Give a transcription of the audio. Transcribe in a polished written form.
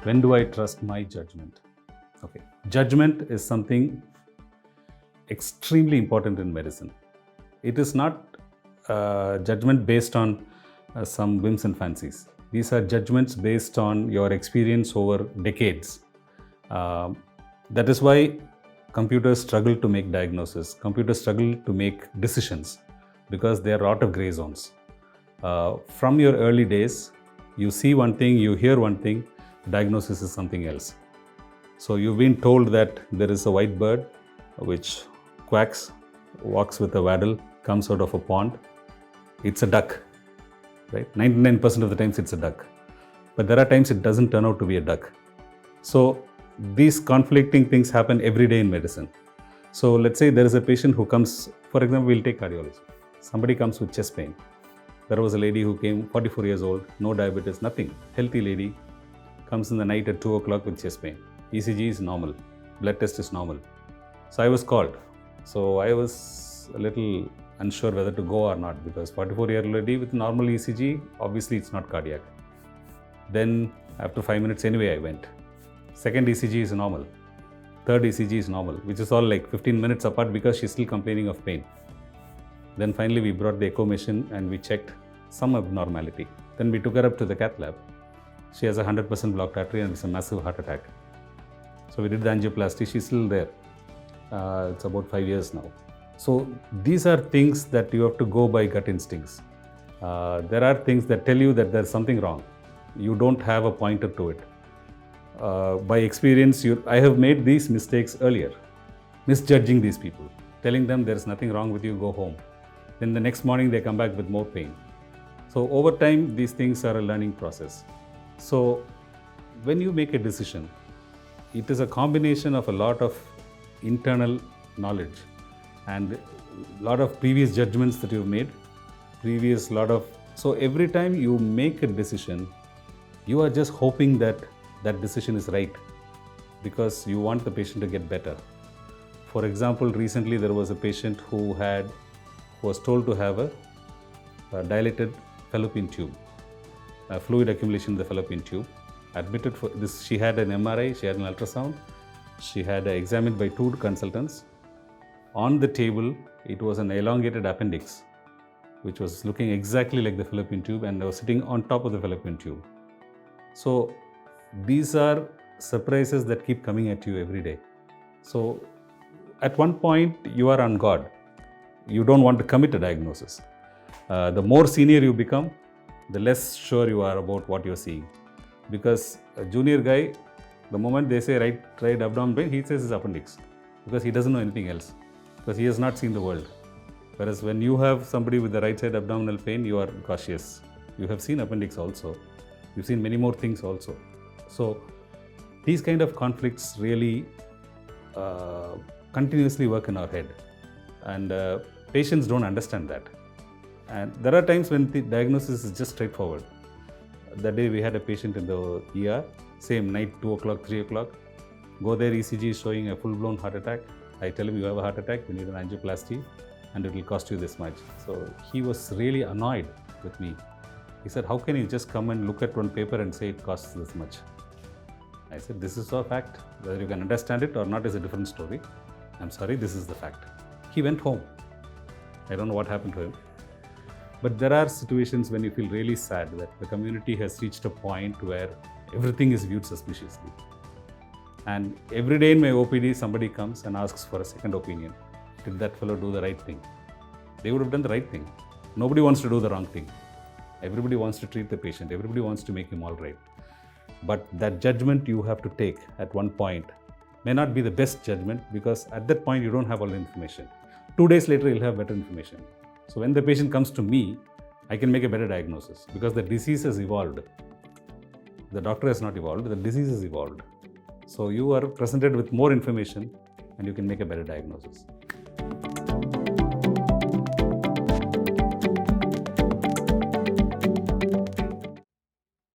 When do I trust my judgment? Okay. Judgment is something extremely important in medicine. It is not judgment based on some whims and fancies. These are judgments based on your experience over decades. That is why computers struggle to make diagnosis. Computers struggle to make decisions because there are a lot of gray zones. From your early days, you see one thing, you hear one thing, diagnosis is something else. So you've been told that there is a white bird which quacks, walks with a waddle, comes out of a pond. It's a duck, right? 99% of the times it's a duck. But there are times it doesn't turn out to be a duck. So these conflicting things happen every day in medicine. So let's say there is a patient who comes, for example, we'll take cardiology. Somebody comes with chest pain. There was a lady who came, 44 years old, no diabetes, nothing. Healthy lady, comes in the night at 2 o'clock with chest pain. ECG is normal, blood test is normal. So I was called. So I was a little unsure whether to go or not because 44-year-old lady with normal ECG, obviously it's not cardiac. Then after 5 minutes anyway I went. Second ECG is normal. Third ECG is normal, which is all like 15 minutes apart because she's still complaining of pain. Then finally we brought the echo machine and we checked some abnormality. Then we took her up to the cath lab. She has a 100% blocked artery and it's a massive heart attack. So we did the angioplasty, she's still there. It's about 5 years now. So these are things that you have to go by gut instincts. There are things that tell you that there's something wrong. You don't have a pointer to it. By experience, I have made these mistakes earlier, misjudging these people, telling them there's nothing wrong with you, go home. Then the next morning they come back with more pain. So over time, these things are a learning process. So when you make a decision, it is a combination of a lot of internal knowledge and a lot of previous judgments that you've made, so every time you make a decision, you are just hoping that that decision is right because you want the patient to get better. For example, recently there was a patient who was told to have a dilated fallopian tube, fluid accumulation in the fallopian tube. Admitted for this, she had an MRI, she had an ultrasound, she had examined by 2 consultants. On the table, it was an elongated appendix, which was looking exactly like the fallopian tube and was sitting on top of the fallopian tube. So these are surprises that keep coming at you every day. So at one point, you are on guard. You don't want to commit a diagnosis. The more senior you become, the less sure you are about what you're seeing. Because a junior guy, the moment they say right abdomen pain, he says it's appendix because he doesn't know anything else because he has not seen the world. Whereas when you have somebody with the right side abdominal pain, you are cautious. You have seen appendix also. You've seen many more things also. So these kind of conflicts really continuously work in our head, and patients don't understand that. And there are times when the diagnosis is just straightforward. That day we had a patient in the ER, same night, 2 o'clock, 3 o'clock. Go there, ECG is showing a full-blown heart attack. I tell him, you have a heart attack, you need an angioplasty, and it will cost you this much. So he was really annoyed with me. He said, how can you just come and look at one paper and say it costs this much? I said, this is a fact. Whether you can understand it or not is a different story. I'm sorry, this is the fact. He went home. I don't know what happened to him. But there are situations when you feel really sad that the community has reached a point where everything is viewed suspiciously. And every day in my OPD, somebody comes and asks for a second opinion. Did that fellow do the right thing? They would have done the right thing. Nobody wants to do the wrong thing. Everybody wants to treat the patient. Everybody wants to make him all right. But that judgment you have to take at one point may not be the best judgment because at that point you don't have all the information. 2 days later, you'll have better information. So when the patient comes to me, I can make a better diagnosis because the disease has evolved. The doctor has not evolved, the disease has evolved. So you are presented with more information and you can make a better diagnosis.